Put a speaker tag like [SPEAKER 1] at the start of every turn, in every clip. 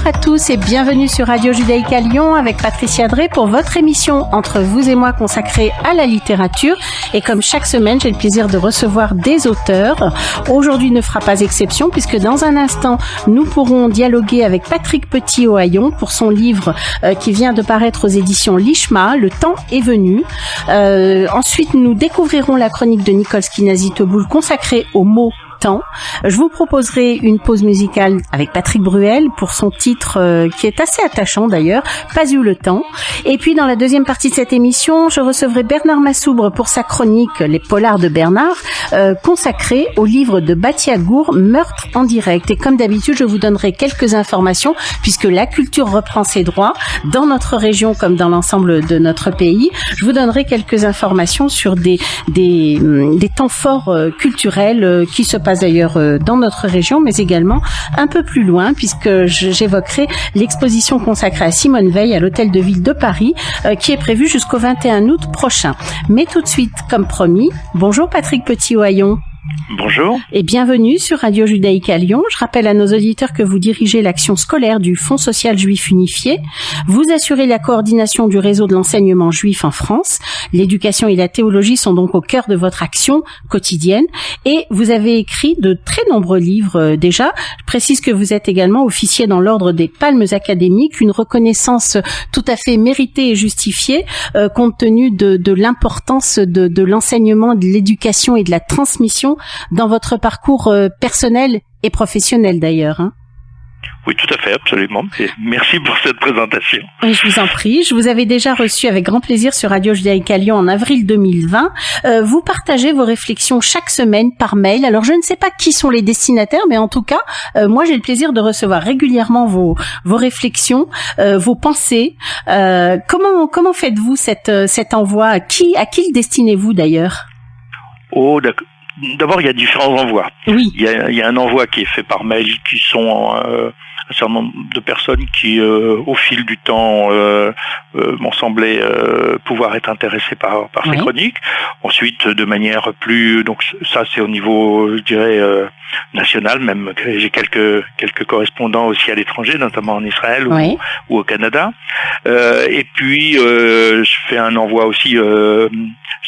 [SPEAKER 1] Bonjour à tous et bienvenue sur Radio Judaïka Lyon avec Patricia Drey pour votre émission Entre vous et moi consacrée à la littérature. Et comme chaque semaine, j'ai le plaisir de recevoir des auteurs. Aujourd'hui ne fera pas exception puisque dans un instant, nous pourrons dialoguer avec Patrick Petit-Ohaillon pour son livre qui vient de paraître aux éditions Lishma, Le temps est venu. Ensuite, nous découvrirons la chronique de Nicole Skinazi-Teboul consacrée au mot temps. Je vous proposerai une pause musicale avec Patrick Bruel pour son titre qui est assez attachant d'ailleurs, Pas eu le temps. Et puis dans la deuxième partie de cette émission, je recevrai Bernard Massoubre pour sa chronique Les Polars de Bernard, consacrée au livre de Batia Gour, Meurtre en direct. Et comme d'habitude, je vous donnerai quelques informations puisque la culture reprend ses droits dans notre région comme dans l'ensemble de notre pays. Je vous donnerai quelques informations sur des temps forts culturels qui se passent d'ailleurs dans notre région, mais également un peu plus loin, puisque j'évoquerai l'exposition consacrée à Simone Veil à l'Hôtel de Ville de Paris, qui est prévue jusqu'au 21 août prochain. Mais tout de suite, comme promis, bonjour Patrick Petit-Ohaillon.
[SPEAKER 2] Bonjour.
[SPEAKER 1] Et bienvenue sur Radio Judaïka Lyon. Je rappelle à nos auditeurs que vous dirigez l'action scolaire du Fonds social juif unifié. Vous assurez la coordination du réseau de l'enseignement juif en France. L'éducation et la théologie sont donc au cœur de votre action quotidienne. Et vous avez écrit de très nombreux livres déjà. Je précise que vous êtes également officier dans l'ordre des Palmes académiques, une reconnaissance tout à fait méritée et justifiée compte tenu de l'importance de l'enseignement, de l'éducation et de la transmission dans votre parcours personnel et professionnel d'ailleurs. Hein.
[SPEAKER 2] Oui, tout à fait, absolument. Et merci pour cette présentation.
[SPEAKER 1] Oui, je vous en prie. Je vous avais déjà reçu avec grand plaisir sur Radio Judaïka Lyon en avril 2020. Vous partagez vos réflexions chaque semaine par mail. Alors, je ne sais pas qui sont les destinataires, mais en tout cas, moi, j'ai le plaisir de recevoir régulièrement vos réflexions, vos pensées. Comment faites-vous cet envoi? À qui le destinez-vous d'ailleurs?
[SPEAKER 2] Oh, d'accord. D'abord, il y a différents envois.
[SPEAKER 1] Oui.
[SPEAKER 2] Il y a un envoi qui est fait par mail, qui sont un certain nombre de personnes qui, au fil du temps, m'ont semblé pouvoir être intéressées par ces chroniques. Ensuite, de manière plus, donc ça c'est au niveau, je dirais, national. Même j'ai quelques correspondants aussi à l'étranger, notamment en Israël ou au Canada. Et puis, je fais un envoi aussi, je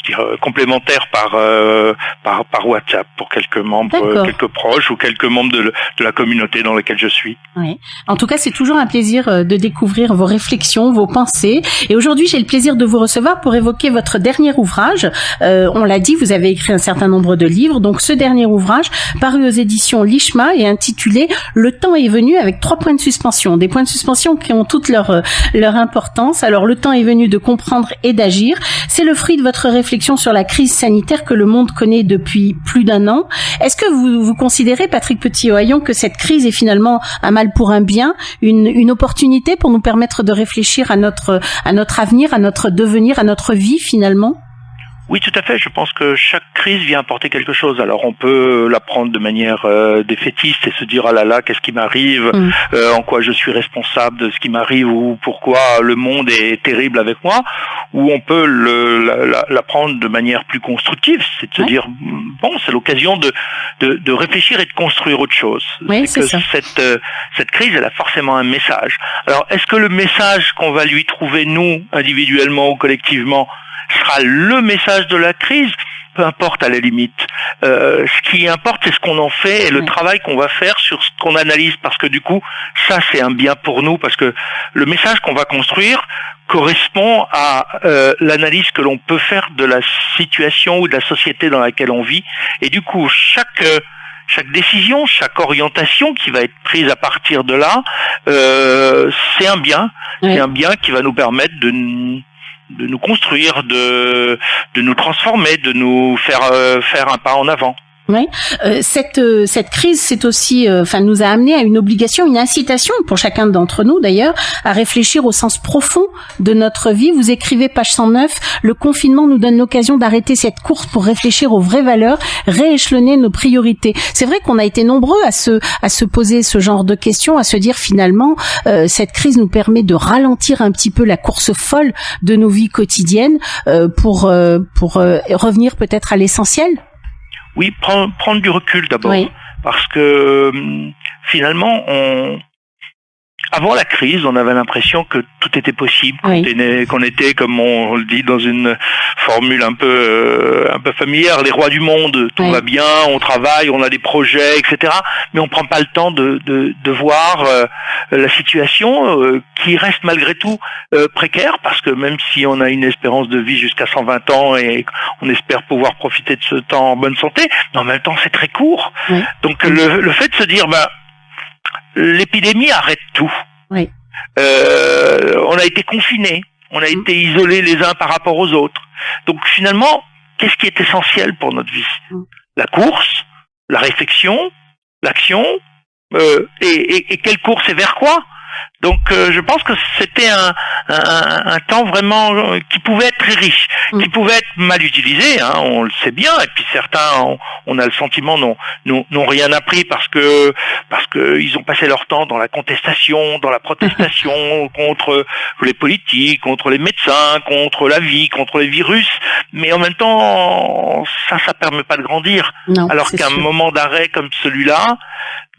[SPEAKER 2] dirais, complémentaire par WhatsApp pour quelques membres, quelques proches ou quelques membres de la communauté dans laquelle je suis.
[SPEAKER 1] Oui. En tout cas, c'est toujours un plaisir de découvrir vos réflexions, vos pensées. Et aujourd'hui, j'ai le plaisir de vous recevoir pour évoquer votre dernier ouvrage. On l'a dit, vous avez écrit un certain nombre de livres. Donc, ce dernier ouvrage, paru aux éditions Lishma et intitulé Le temps est venu avec 3 points de suspension. Des points de suspension qui ont toute leur importance. Alors, le temps est venu de comprendre et d'agir. C'est le fruit de votre réflexion sur la crise sanitaire que le monde connaît depuis plus d'1 an. Est-ce que vous considérez, Patrick Petit-Ohaillon, que cette crise est finalement un mal pour un bien, une opportunité pour nous permettre de réfléchir à notre avenir, à notre devenir, à notre vie finalement?
[SPEAKER 2] Oui, tout à fait. Je pense que chaque crise vient apporter quelque chose. Alors, on peut la prendre de manière défaitiste et se dire « Ah là là, qu'est-ce qui m'arrive en quoi je suis responsable de ce qui m'arrive ou pourquoi le monde est terrible avec moi ?» Ou on peut la prendre de manière plus constructive, c'est de se dire « Bon, c'est l'occasion de réfléchir et de construire autre chose. »
[SPEAKER 1] Oui, c'est ça.
[SPEAKER 2] Cette crise, elle a forcément un message. Alors, est-ce que le message qu'on va lui trouver, nous, individuellement ou collectivement, sera le message de la crise? Peu importe à la limite. Ce qui importe, c'est ce qu'on en fait et le travail qu'on va faire sur ce qu'on analyse, parce que du coup, ça c'est un bien pour nous, parce que le message qu'on va construire correspond à l'analyse que l'on peut faire de la situation ou de la société dans laquelle on vit. Et du coup, chaque décision, chaque orientation qui va être prise à partir de là, c'est un bien. C'est un bien qui va nous permettre de nous construire, de nous transformer, de nous faire un pas en avant.
[SPEAKER 1] Oui, cette crise, c'est aussi, nous a amené à une obligation, une incitation pour chacun d'entre nous d'ailleurs, à réfléchir au sens profond de notre vie. Vous écrivez page 109, le confinement nous donne l'occasion d'arrêter cette course pour réfléchir aux vraies valeurs, rééchelonner nos priorités. C'est vrai qu'on a été nombreux à se poser ce genre de questions, à se dire finalement, cette crise nous permet de ralentir un petit peu la course folle de nos vies quotidiennes pour revenir peut-être à l'essentiel.
[SPEAKER 2] Oui, prendre du recul d'abord, parce que finalement, Avant la crise, on avait l'impression que tout était possible, qu'on était, comme on le dit dans une formule un peu familière, les rois du monde. Tout va bien, on travaille, on a des projets, etc. Mais on prend pas le temps de voir la situation qui reste malgré tout précaire, parce que même si on a une espérance de vie jusqu'à 120 ans et on espère pouvoir profiter de ce temps en bonne santé, mais en même temps c'est très court. Donc le fait de se dire, l'épidémie arrête tout.
[SPEAKER 1] Oui.
[SPEAKER 2] On a été confinés, on a été isolés les uns par rapport aux autres. Donc finalement, qu'est-ce qui est essentiel pour notre vie ? La course, la réflexion, l'action, et quelle course et vers quoi ? Donc je pense que c'était un temps vraiment qui pouvait être très riche, qui pouvait être mal utilisé, on le sait bien, et puis certains, on a le sentiment, n'ont rien appris parce que ils ont passé leur temps dans la contestation, dans la protestation contre les politiques, contre les médecins, contre la vie, contre les virus, mais en même temps ça permet pas de grandir.
[SPEAKER 1] Non,
[SPEAKER 2] alors qu'un
[SPEAKER 1] sûr.
[SPEAKER 2] moment d'arrêt comme celui-là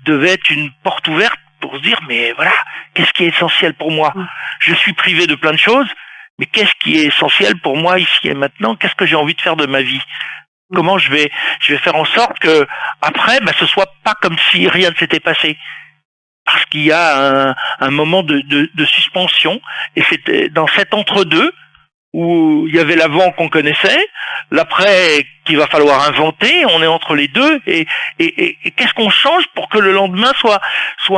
[SPEAKER 2] devait être une porte ouverte pour se dire, mais voilà, qu'est-ce qui est essentiel pour moi ? Je suis privé de plein de choses, mais qu'est-ce qui est essentiel pour moi ici et maintenant ? Qu'est-ce que j'ai envie de faire de ma vie ? Comment je vais faire en sorte que après, ce soit pas comme si rien ne s'était passé. Parce qu'il y a un moment de suspension, et c'était dans cet entre-deux où il y avait l'avant qu'on connaissait, l'après qu'il va falloir inventer, on est entre les deux, et qu'est-ce qu'on change pour que le lendemain soit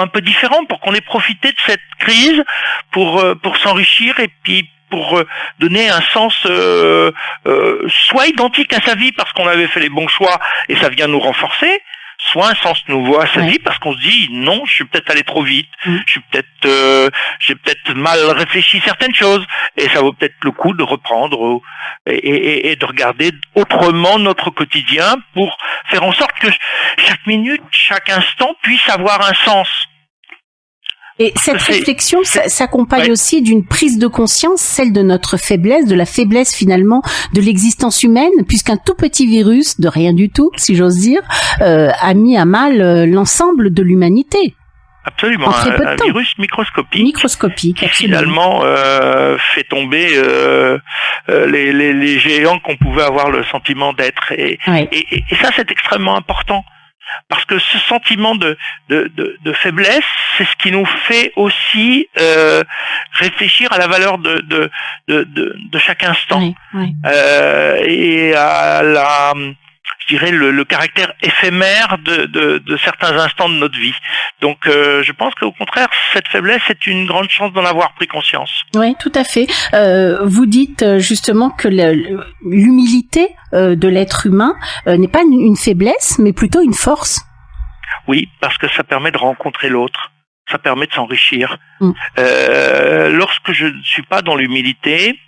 [SPEAKER 2] un peu différent, pour qu'on ait profité de cette crise pour s'enrichir et puis pour donner un sens soit identique à sa vie parce qu'on avait fait les bons choix et ça vient nous renforcer, soit un sens nouveau à sa vie parce qu'on se dit non, je suis peut-être allé trop vite, j'ai peut-être mal réfléchi certaines choses et ça vaut peut-être le coup de reprendre et de regarder autrement notre quotidien pour faire en sorte que chaque minute, chaque instant puisse avoir un sens.
[SPEAKER 1] Et cette réflexion s'accompagne aussi d'une prise de conscience, celle de notre faiblesse, de la faiblesse finalement de l'existence humaine, puisqu'un tout petit virus, de rien du tout, si j'ose dire, a mis à mal l'ensemble de l'humanité.
[SPEAKER 2] Absolument, un virus microscopique.
[SPEAKER 1] Microscopique, absolument.
[SPEAKER 2] Finalement, fait tomber les géants qu'on pouvait avoir le sentiment d'être. Et ça, c'est extrêmement important. Parce que ce sentiment de faiblesse, c'est ce qui nous fait aussi réfléchir à la valeur de chaque instant et à je dirais le caractère éphémère de certains instants de notre vie. Donc je pense qu'au contraire, cette faiblesse est une grande chance d'en avoir pris conscience.
[SPEAKER 1] Oui, tout à fait. Vous dites justement que l'humilité de l'être humain n'est pas une faiblesse, mais plutôt une force.
[SPEAKER 2] Oui, parce que ça permet de rencontrer l'autre. Ça permet de s'enrichir. Lorsque je ne suis pas dans l'humilité,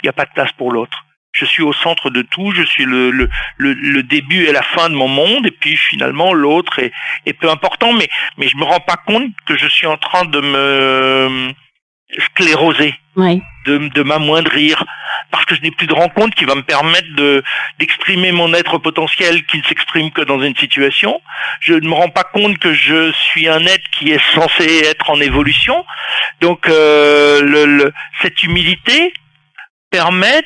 [SPEAKER 2] il n'y a pas de place pour l'autre. Je suis au centre de tout, je suis le début et la fin de mon monde, et puis finalement l'autre est peu important, mais je me rends pas compte que je suis en train de me scléroser, de m'amoindrir, parce que je n'ai plus de rencontre qui va me permettre d'exprimer mon être potentiel qui ne s'exprime que dans une situation. Je ne me rends pas compte que je suis un être qui est censé être en évolution. Donc cette humilité permet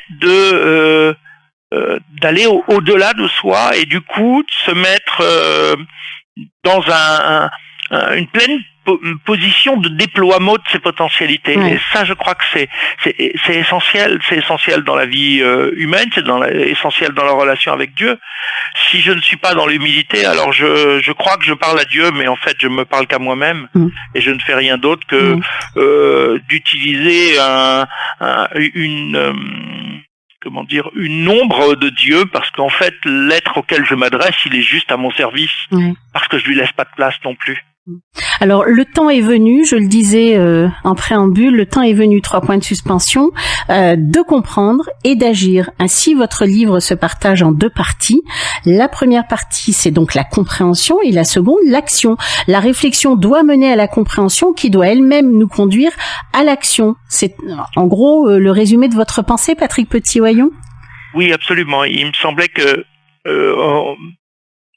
[SPEAKER 2] d'aller au-delà de soi et du coup de se mettre dans une pleine position de déploiement de ses potentialités. Et ça, je crois que c'est essentiel dans la vie humaine, c'est essentiel dans la relation avec Dieu. Si je ne suis pas dans l'humilité, alors je crois que je parle à Dieu, mais en fait je me parle qu'à moi-même et je ne fais rien d'autre que d'utiliser une ombre de Dieu, parce qu'en fait l'être auquel je m'adresse, il est juste à mon service, parce que je lui laisse pas de place non plus.
[SPEAKER 1] Alors le temps est venu, je le disais en préambule, le temps est venu, 3 points de suspension, de comprendre et d'agir. Ainsi, votre livre se partage en 2 parties. La première partie, c'est donc la compréhension, et la seconde, l'action. La réflexion doit mener à la compréhension qui doit elle-même nous conduire à l'action. C'est en gros le résumé de votre pensée, Patrick Petit-Oyon ?
[SPEAKER 2] Oui, absolument. Il me semblait que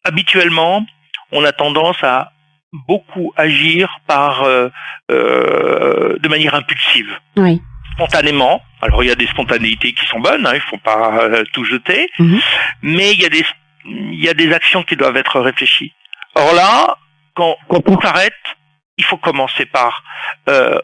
[SPEAKER 2] habituellement, on a tendance à beaucoup agir de manière impulsive.
[SPEAKER 1] Oui.
[SPEAKER 2] Spontanément. Alors il y a des spontanéités qui sont bonnes, il faut pas tout jeter, mais il y a des actions qui doivent être réfléchies. Or là, quand on s'arrête, il faut commencer par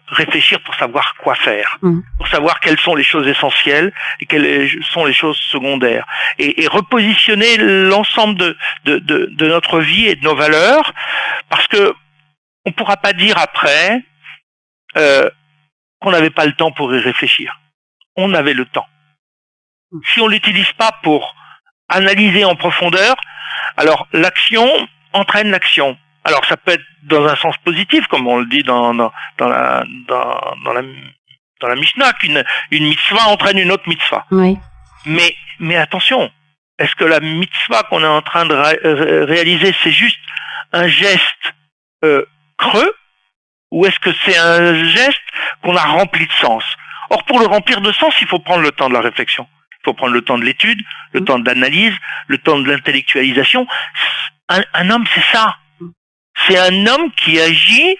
[SPEAKER 2] réfléchir pour savoir quoi faire, pour savoir quelles sont les choses essentielles et quelles sont les choses secondaires, et repositionner l'ensemble de notre vie et de nos valeurs, parce que on pourra pas dire après qu'on n'avait pas le temps pour y réfléchir. On avait le temps. Si on l'utilise pas pour analyser en profondeur, alors l'action entraîne l'action. Alors ça peut être dans un sens positif, comme on le dit dans la Mishnah, qu'une mitzvah entraîne une autre mitzvah.
[SPEAKER 1] Oui.
[SPEAKER 2] Mais attention, est-ce que la mitzvah qu'on est en train de réaliser, c'est juste un geste creux, ou est-ce que c'est un geste qu'on a rempli de sens? Or, pour le remplir de sens, il faut prendre le temps de la réflexion. Il faut prendre le temps de l'étude, le temps de l'analyse, le temps de l'intellectualisation. Un homme, c'est ça. C'est un homme qui agit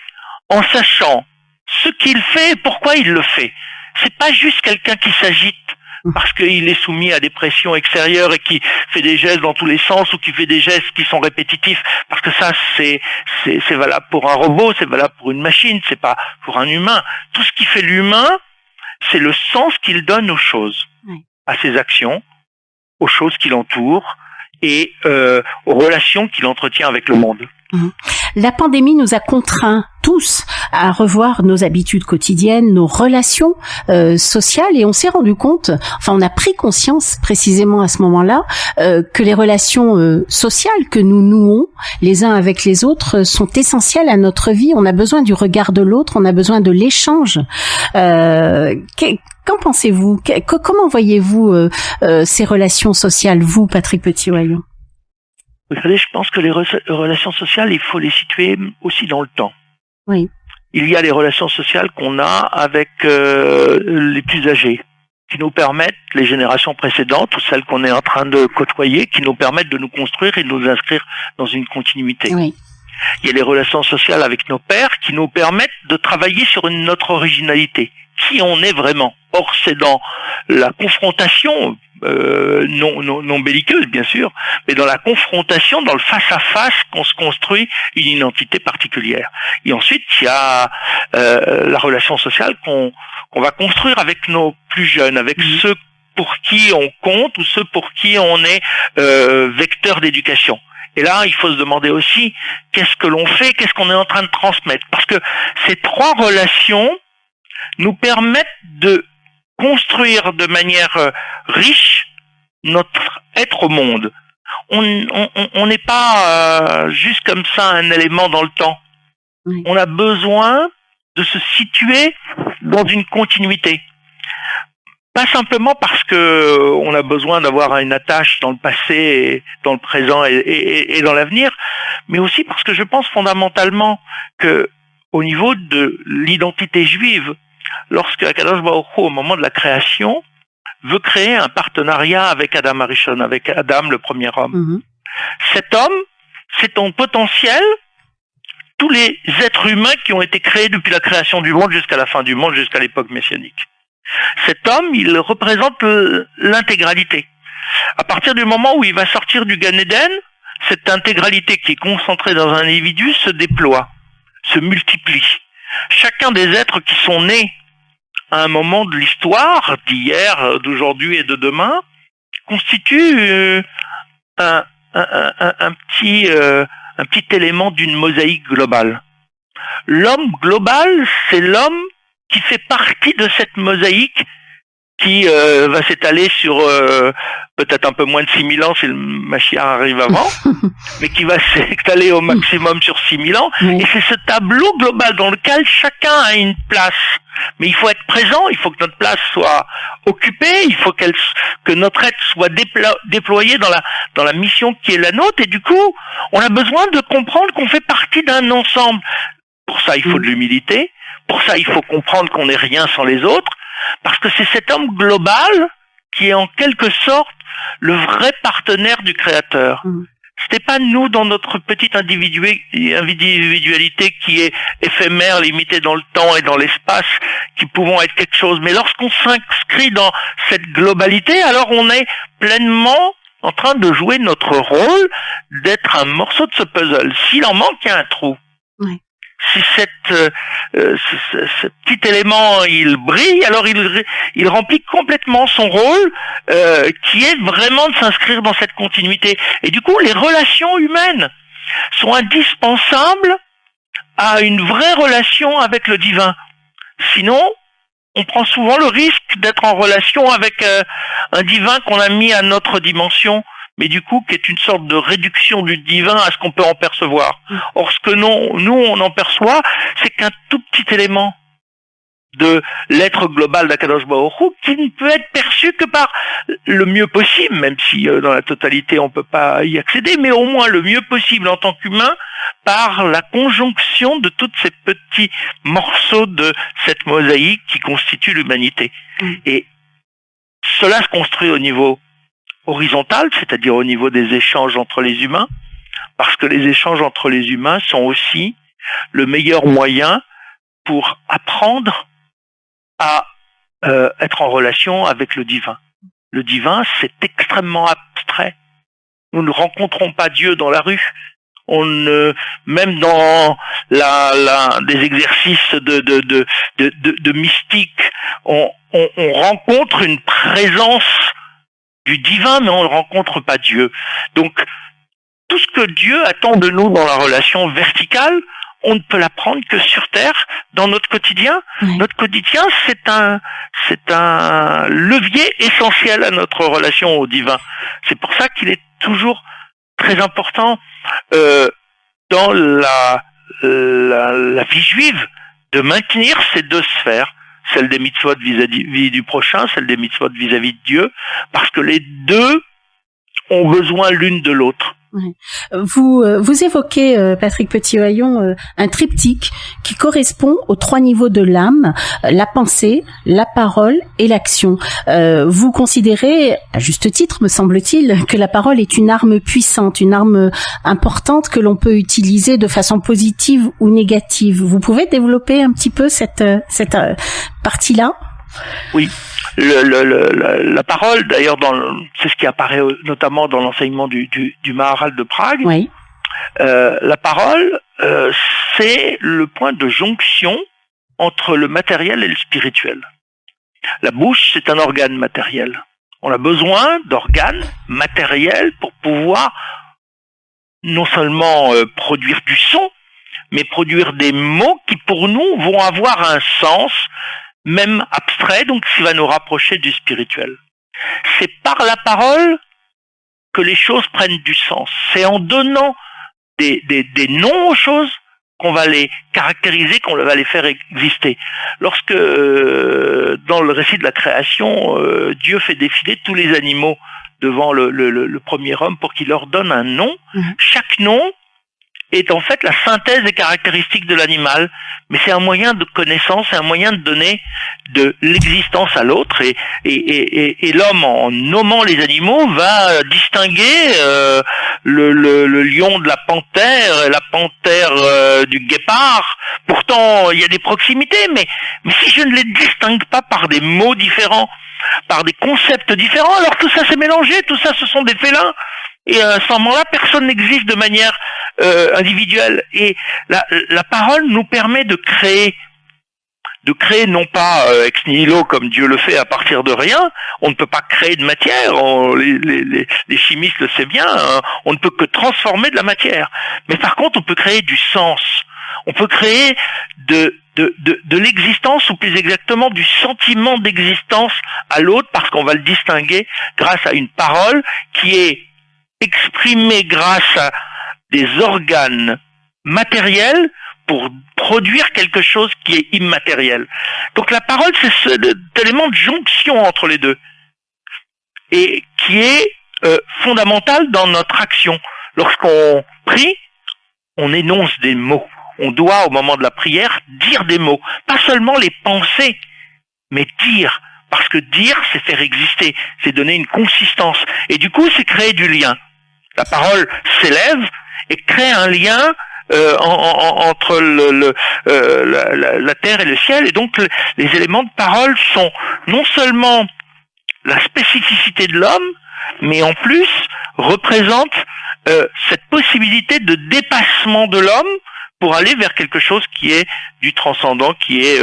[SPEAKER 2] en sachant ce qu'il fait et pourquoi il le fait. C'est pas juste quelqu'un qui s'agite parce qu'il est soumis à des pressions extérieures et qui fait des gestes dans tous les sens, ou qui fait des gestes qui sont répétitifs, parce que ça, c'est valable pour un robot, c'est valable pour une machine, c'est pas pour un humain. Tout ce qui fait l'humain, c'est le sens qu'il donne aux choses, à ses actions, aux choses qui l'entourent et aux relations qu'il entretient avec le monde.
[SPEAKER 1] La pandémie nous a contraints tous à revoir nos habitudes quotidiennes, nos relations sociales, et on s'est rendu compte, on a pris conscience précisément à ce moment-là que les relations sociales que nous nouons les uns avec les autres sont essentielles à notre vie. On a besoin du regard de l'autre, on a besoin de l'échange. Qu'en pensez-vous? Comment voyez-vous ces relations sociales, vous, Patrick Petit-Royon?
[SPEAKER 2] Vous savez, je pense que les relations sociales, il faut les situer aussi dans le temps.
[SPEAKER 1] Oui.
[SPEAKER 2] Il y a les relations sociales qu'on a avec les plus âgés, qui nous permettent, les générations précédentes ou celles qu'on est en train de côtoyer, qui nous permettent de nous construire et de nous inscrire dans une continuité.
[SPEAKER 1] Oui.
[SPEAKER 2] Il y a les relations sociales avec nos pères qui nous permettent de travailler sur notre originalité, qui on est vraiment. Or, c'est dans la confrontation, non belliqueuse bien sûr, mais dans la confrontation, dans le face-à-face, qu'on se construit une identité particulière. Et ensuite, il y a la relation sociale qu'on va construire avec nos plus jeunes, avec ceux pour qui on compte ou ceux pour qui on est vecteur d'éducation. Et là, il faut se demander aussi, qu'est-ce que l'on fait, qu'est-ce qu'on est en train de transmettre? Parce que ces trois relations nous permettent de construire de manière riche notre être au monde. On n'est pas juste comme ça un élément dans le temps. Oui. On a besoin de se situer dans une continuité. Pas simplement parce que on a besoin d'avoir une attache dans le passé, dans le présent et dans l'avenir, mais aussi parce que je pense fondamentalement que au niveau de l'identité juive, lorsque Akadosh Baruch Hu, au moment de la création, veut créer un partenariat avec Adam Arishon, avec Adam, le premier homme. Cet homme, c'est en potentiel tous les êtres humains qui ont été créés depuis la création du monde jusqu'à la fin du monde, jusqu'à l'époque messianique. Cet homme, il représente l'intégralité. À partir du moment où il va sortir du Gan Eden, cette intégralité qui est concentrée dans un individu se déploie, se multiplie. Chacun des êtres qui sont nés à un moment de l'histoire, d'hier, d'aujourd'hui et de demain, constitue un petit élément d'une mosaïque globale. L'homme global, c'est l'homme qui fait partie de cette mosaïque qui va s'étaler sur peut-être un peu moins de 6000 ans si le Mashiach arrive avant, mais qui va s'étaler au maximum sur 6000 ans. Oui. Et c'est ce tableau global dans lequel chacun a une place. Mais il faut être présent, il faut que notre place soit occupée, il faut que notre être soit déployé dans la mission qui est la nôtre. Et du coup, on a besoin de comprendre qu'on fait partie d'un ensemble. Pour ça, il faut de l'humilité. Pour ça, il faut comprendre qu'on n'est rien sans les autres. Parce que c'est cet homme global qui est en quelque sorte le vrai partenaire du Créateur. Ce n'est pas nous, dans notre petite individualité qui est éphémère, limitée dans le temps et dans l'espace, qui pouvons être quelque chose. Mais lorsqu'on s'inscrit dans cette globalité, alors on est pleinement en train de jouer notre rôle d'être un morceau de ce puzzle. S'il en manque, il y a un trou.
[SPEAKER 1] Oui.
[SPEAKER 2] Si ce petit élément il brille, alors il remplit complètement son rôle, qui est vraiment de s'inscrire dans cette continuité. Et du coup, les relations humaines sont indispensables à une vraie relation avec le divin. Sinon, on prend souvent le risque d'être en relation avec un divin qu'on a mis à notre dimension, mais du coup qui est une sorte de réduction du divin à ce qu'on peut en percevoir. Or, ce que nous on en perçoit, c'est qu'un tout petit élément de l'être global d'Akadosh Baruch Hu, qui ne peut être perçu que par le mieux possible, même si dans la totalité on peut pas y accéder, mais au moins le mieux possible en tant qu'humain, par la conjonction de tous ces petits morceaux de cette mosaïque qui constitue l'humanité. Et cela se construit au niveau horizontal, c'est-à-dire au niveau des échanges entre les humains, parce que les échanges entre les humains sont aussi le meilleur moyen pour apprendre à être en relation avec le divin. Le divin, c'est extrêmement abstrait. Nous ne rencontrons pas Dieu dans la rue. Même dans des exercices de mystique, on rencontre une présence du divin, mais on ne rencontre pas Dieu. Donc, tout ce que Dieu attend de nous dans la relation verticale, on ne peut l'apprendre que sur Terre, dans notre quotidien. Oui. Notre quotidien, c'est un levier essentiel à notre relation au divin. C'est pour ça qu'il est toujours très important dans la vie juive de maintenir ces deux sphères, celle des mitzvot vis-à-vis du prochain, celle des mitzvot vis-à-vis de Dieu, parce que les deux ont besoin l'une de l'autre.
[SPEAKER 1] Vous évoquez, Patrick Petit-Hayon, un triptyque qui correspond aux 3 niveaux de l'âme, la pensée, la parole et l'action. Vous considérez, à juste titre, me semble-t-il, que la parole est une arme puissante, une arme importante que l'on peut utiliser de façon positive ou négative. Vous pouvez développer un petit peu cette partie-là ?
[SPEAKER 2] Oui. La parole, d'ailleurs, c'est ce qui apparaît notamment dans l'enseignement du Maharal de Prague.
[SPEAKER 1] Oui.
[SPEAKER 2] La parole, c'est le point de jonction entre le matériel et le spirituel. La bouche, c'est un organe matériel. On a besoin d'organes matériels pour pouvoir non seulement produire du son, mais produire des mots qui, pour nous, vont avoir un sens, même abstrait, donc qui va nous rapprocher du spirituel. C'est par la parole que les choses prennent du sens. C'est en donnant des noms aux choses qu'on va les caractériser, qu'on va les faire exister. Lorsque, dans le récit de la création, Dieu fait défiler tous les animaux devant le premier homme pour qu'il leur donne un nom, chaque nom est en fait la synthèse des caractéristiques de l'animal, mais c'est un moyen de connaissance, c'est un moyen de donner de l'existence à l'autre, et l'homme, en nommant les animaux, va distinguer le lion de la panthère, et la panthère du guépard. Pourtant, il y a des proximités, mais si je ne les distingue pas par des mots différents, par des concepts différents, alors tout ça s'est mélangé, tout ça ce sont des félins. Et à ce moment-là, personne n'existe de manière individuelle. Et la parole nous permet de créer non pas ex nihilo comme Dieu le fait à partir de rien. On ne peut pas créer de matière. Les chimistes le savent bien. Hein, on ne peut que transformer de la matière. Mais par contre, on peut créer du sens. On peut créer de l'existence, ou plus exactement du sentiment d'existence à l'autre, parce qu'on va le distinguer grâce à une parole qui est exprimé grâce à des organes matériels pour produire quelque chose qui est immatériel. Donc la parole, c'est cet élément de jonction entre les deux, et qui est fondamental dans notre action. Lorsqu'on prie, on énonce des mots. On doit, au moment de la prière, dire des mots. Pas seulement les penser, mais dire. Parce que dire, c'est faire exister, c'est donner une consistance. Et du coup, c'est créer du lien. La parole s'élève et crée un lien entre la terre et le ciel. Et donc les éléments de parole sont non seulement la spécificité de l'homme, mais en plus représentent cette possibilité de dépassement de l'homme pour aller vers quelque chose qui est du transcendant, qui est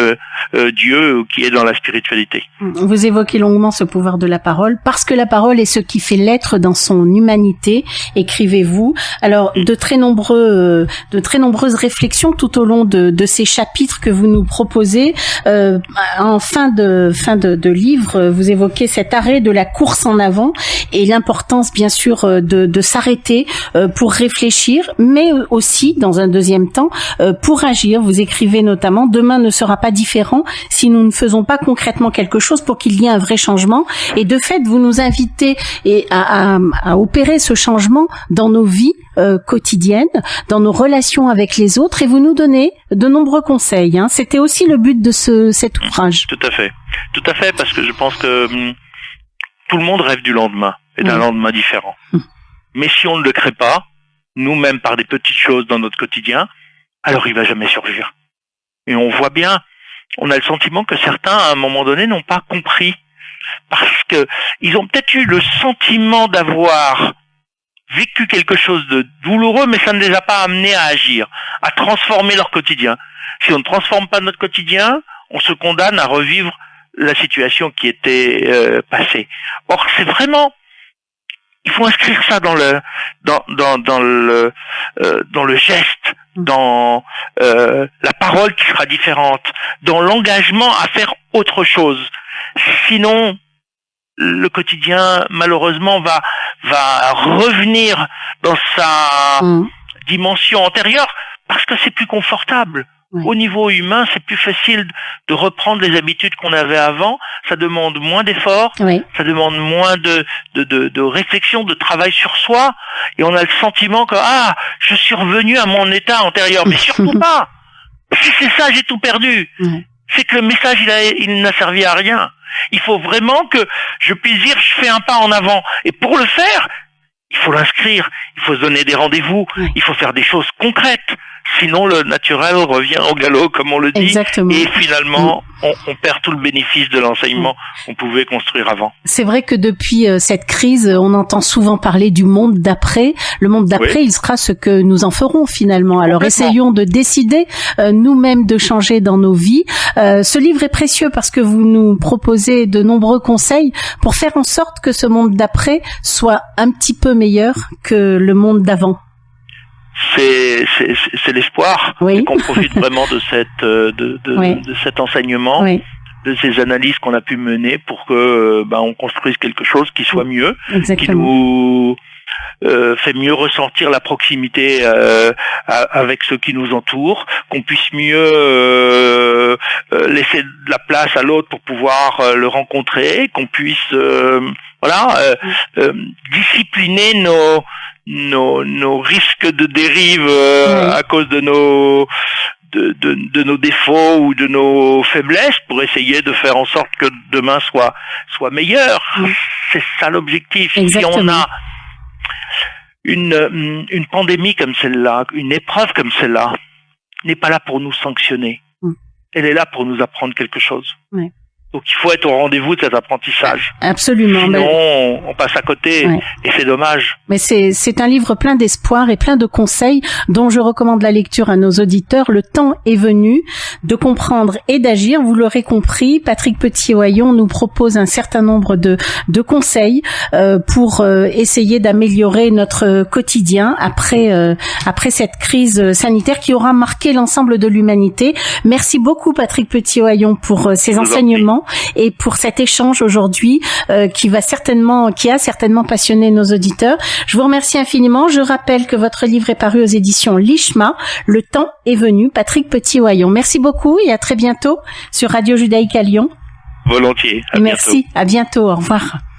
[SPEAKER 2] Dieu, ou qui est dans la spiritualité.
[SPEAKER 1] Vous évoquez longuement ce pouvoir de la parole, parce que la parole est ce qui fait l'être dans son humanité, écrivez-vous. Alors, de très nombreuses réflexions tout au long de ces chapitres que vous nous proposez. En fin de livre, vous évoquez cet arrêt de la course en avant et l'importance, bien sûr, de s'arrêter pour réfléchir, mais aussi, dans un deuxième temps, pour agir. Vous écrivez notamment: demain ne sera pas différent si nous ne faisons pas concrètement quelque chose pour qu'il y ait un vrai changement. Et de fait, vous nous invitez à opérer ce changement dans nos vies quotidiennes, dans nos relations avec les autres, et vous nous donnez de nombreux conseils. C'était aussi le but de cet ouvrage.
[SPEAKER 2] Tout à fait, parce que je pense que tout le monde rêve du lendemain et d'un lendemain différent. Mais si on ne le crée pas, nous-mêmes par des petites choses dans notre quotidien, alors il va jamais surgir. Et on voit bien, on a le sentiment que certains, à un moment donné, n'ont pas compris. Parce que ils ont peut-être eu le sentiment d'avoir vécu quelque chose de douloureux, mais ça ne les a pas amenés à agir, à transformer leur quotidien. Si on ne transforme pas notre quotidien, on se condamne à revivre la situation qui était passée. Or, c'est vraiment... Il faut inscrire ça dans le geste, dans la parole qui sera différente, dans l'engagement à faire autre chose. Sinon, le quotidien, malheureusement, va revenir dans sa dimension antérieure parce que c'est plus confortable. Oui. Au niveau humain, c'est plus facile de reprendre les habitudes qu'on avait avant. Ça demande moins d'efforts, ça demande moins de réflexion, de travail sur soi. Et on a le sentiment que je suis revenu à mon état antérieur. Mais surtout pas. Si c'est ça, j'ai tout perdu. C'est que le message, il n'a servi à rien. Il faut vraiment que je puisse dire, je fais un pas en avant. Et pour le faire, il faut l'inscrire. Il faut se donner des rendez-vous. Il faut faire des choses concrètes. Sinon, le naturel revient au galop, comme on le dit. Exactement. Et finalement, on perd tout le bénéfice de l'enseignement qu'on pouvait construire avant.
[SPEAKER 1] C'est vrai que depuis cette crise, on entend souvent parler du monde d'après. Le monde d'après, il sera ce que nous en ferons finalement. Alors, essayons de décider nous-mêmes de changer dans nos vies. Ce livre est précieux parce que vous nous proposez de nombreux conseils pour faire en sorte que ce monde d'après soit un petit peu meilleur que le monde d'avant.
[SPEAKER 2] C'est l'espoir qu'on profite vraiment de cet enseignement, de ces analyses qu'on a pu mener pour que on construise quelque chose qui soit mieux, qui nous fait mieux ressentir la proximité avec ceux qui nous entourent, qu'on puisse mieux laisser de la place à l'autre pour pouvoir le rencontrer, qu'on puisse discipliner nos risques de dérive à cause de nos défauts ou de nos faiblesses pour essayer de faire en sorte que demain soit meilleur. C'est ça l'objectif.
[SPEAKER 1] Exactement.
[SPEAKER 2] Si on a une pandémie comme celle-là, une épreuve comme celle-là, n'est pas là pour nous sanctionner. Elle est là pour nous apprendre quelque chose. Donc il faut être au rendez-vous de cet apprentissage.
[SPEAKER 1] Absolument.
[SPEAKER 2] Sinon, on passe à côté et c'est dommage.
[SPEAKER 1] Mais c'est un livre plein d'espoir et plein de conseils dont je recommande la lecture à nos auditeurs. Le temps est venu de comprendre et d'agir. Vous l'aurez compris, Patrick Petit-Ohaillon nous propose un certain nombre de conseils pour essayer d'améliorer notre quotidien après cette crise sanitaire qui aura marqué l'ensemble de l'humanité. Merci beaucoup Patrick Petit-Ohaillon pour ces enseignements et pour cet échange aujourd'hui qui a certainement passionné nos auditeurs. Je vous remercie infiniment. Je rappelle que votre livre est paru aux éditions Lishma. Le temps est venu. Patrick Petit-Ohaillon. Merci beaucoup et à très bientôt sur Radio Judaïque à Lyon.
[SPEAKER 2] Volontiers.
[SPEAKER 1] Merci. À bientôt. Au revoir.